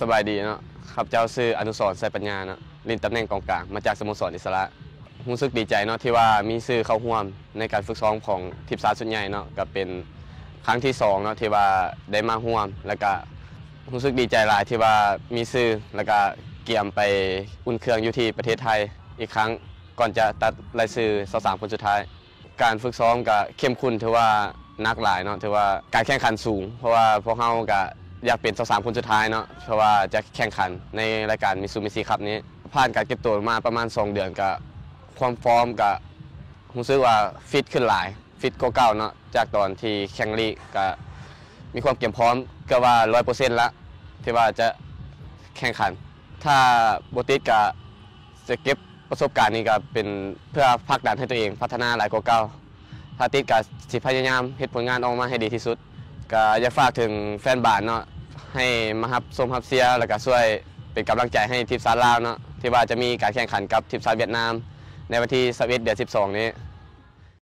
สบายดีเนาะครับเจ้าชื่ออนุสรณ์ ไสปัญญาเนาะลินตำแหน่งกองกลางมาจากสโมสรอิสระรู้สึกดีใจเนาะที่ว่ามีชื่อเข้าร่วมในการฝึกซ้อมของทีมชาติชุดใหญ่เนาะก็เป็นครั้งที่2เนาะที่ว่าได้มาร่วมแล้วก็รู้สึกดีใจหลายที่ว่ามีชื่อแล้วก็เกียมไปอุ่นเครื่องอยู่ที่ประเทศไทยอีกครั้งก่อนจะตัดรายชื่อ23คนสุดท้ายการฝึกซ้อมก็เข้มข้นถือว่านักหลายเนาะถือว่าการแข่งขันสูงเพราะว่าพวกเราก็อยากเป็น23คนสุดท้ายเนาะเพราะว่าจะแข่งขันในรายการมิซูมิซิครับนี้ผ่านการเก็บตัวมาประมาณ2เดือนก็ความฟอร์มก็รู้สึกว่าฟิตขึ้นหลายฟิตกว่าเก่าเนาะจากตอนที่แข่งลีกก็มีความเตรียมพร้อมก็ว่า 100% ละที่ว่าจะแข่งขันถ้าบ่ติดก็จะเก็บประสบการณ์นี้ก็เป็นเพื่อผลักดันให้ตัวเองพัฒนาหลายกว่าเก่าถ้าติดก็สิพยายามเฮ็ดผลงานออกมาให้ดีที่สุดก็อยากฝากถึงแฟนบ้านเนาะให้มารับชมรับเชียร์แล้วก็ช่วยเป็นกำลังใจให้ทีมชาติลาวเนาะที่ว่าจะมีการแข่งขันกับทีมชาติเวียดนามในวันที่21 เดือน 12 นี้